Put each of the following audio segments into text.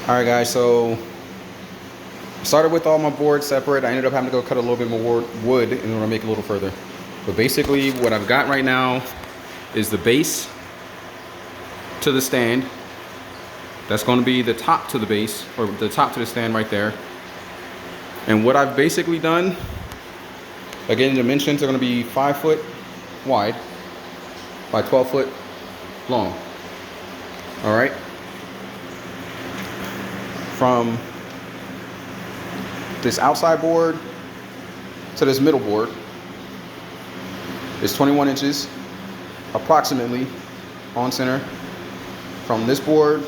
Alright guys, so started with all my boards separate. I ended up having to go cut a little bit more wood in order to make it a little further. But basically what I've got right now is the base to the stand. That's going to be the top to the base, or the top to the stand right there. And what I've basically done, again, dimensions are going to be 5 foot wide by 12 foot long. All right. From this outside board to this middle board is 21 inches approximately on center. From this board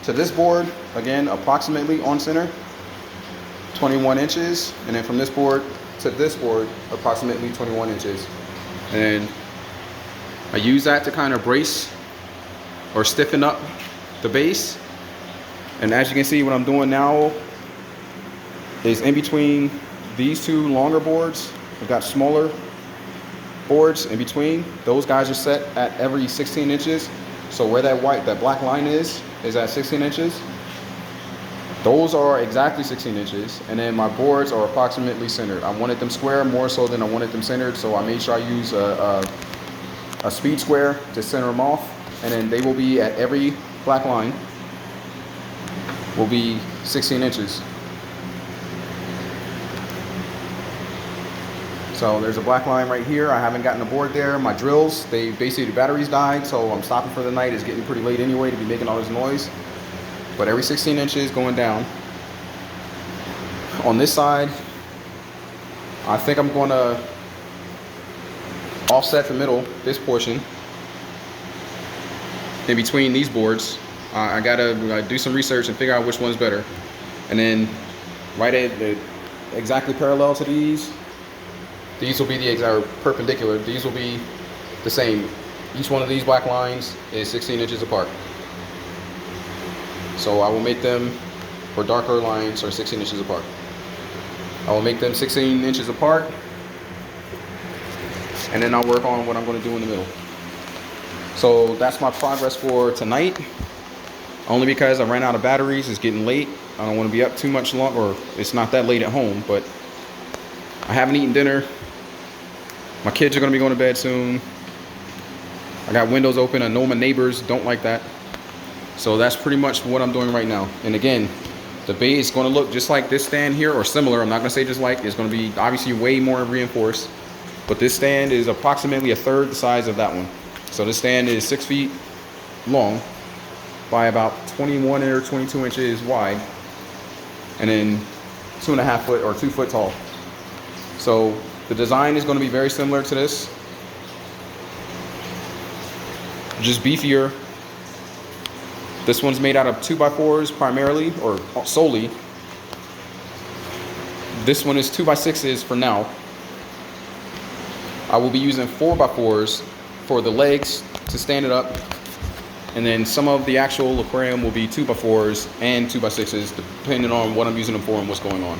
to this board, again, approximately on center, 21 inches. And then from this board to this board, approximately 21 inches. And I use that to kind of brace or stiffen up the base. And as you can see, what I'm doing now is in between these two longer boards, I've got smaller boards in between. Those guys are set at every 16 inches. So where that black line is at 16 inches. Those are exactly 16 inches. And then my boards are approximately centered. I wanted them square more so than I wanted them centered. So I made sure I use a speed square to center them off. And then they will be at every black line will be 16 inches. So there's a black line right here. I haven't gotten a board there. My drills, basically the batteries died, so I'm stopping for the night. It's getting pretty late anyway to be making all this noise. But every 16 inches going down. On this side, I think I'm going to offset the middle, this portion, in between these boards. I gotta do some research and figure out which one's better. And then right at exactly parallel to these will be the exact perpendicular. These will be the same. Each one of these black lines is 16 inches apart. So I will make them, for darker lines, are 16 inches apart. I will make them 16 inches apart, and then I'll work on what I'm going to do in the middle. So that's my progress for tonight. Only because I ran out of batteries. It's getting late. I don't want to be up too much long, or it's not that late at home, but I haven't eaten dinner. My kids are going to be going to bed soon. I got windows open. I know my neighbors don't like that. So that's pretty much what I'm doing right now. And again, the base is going to look just like this stand here, or similar. I'm not going to say just like. It's going to be obviously way more reinforced. But this stand is approximately a third the size of that one. So this stand is 6 feet long by about 21 or 22 inches wide, and then 2.5 foot or 2 foot tall. So the design is going to be very similar to this, just beefier. This one's made out of 2x4s primarily, or solely. This one is 2x6s for now. I will be using 4x4s for the legs to stand it up. And then some of the actual aquarium will be 2x4s and 2x6s, depending on what I'm using them for and what's going on.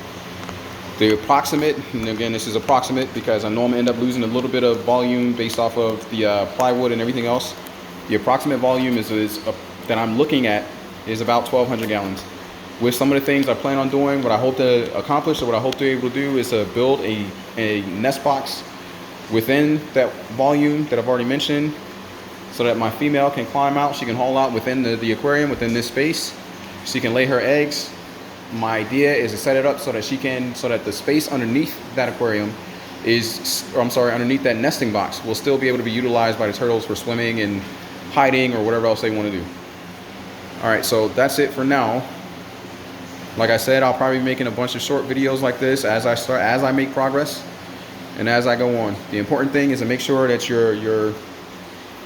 The approximate, and again, this is approximate because I know I'm gonna end up losing a little bit of volume based off of the plywood and everything else. The approximate volume that I'm looking at is about 1,200 gallons. With some of the things I plan on doing, what I hope to accomplish, or what I hope to be able to do, is to build a nest box within that volume that I've already mentioned, so that my female can climb out. She can haul out within the aquarium, within this space. She can lay her eggs. My idea is to set it up so that the space underneath that aquarium underneath that nesting box will still be able to be utilized by the turtles for swimming and hiding or whatever else they want to do. All right, so that's it for now. Like I said, I'll probably be making a bunch of short videos like this as I make progress and as I go on. The important thing is to make sure that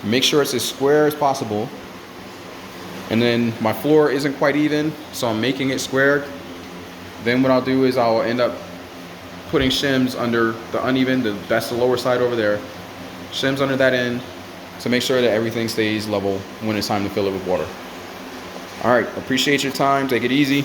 make sure it's as square as possible. And then my floor isn't quite even, so I'm making it square. Then what I'll do is I'll end up putting shims under the uneven, that's the lower side over there. Shims under that end to make sure that everything stays level when it's time to fill it with water. All right, appreciate your time. Take it easy.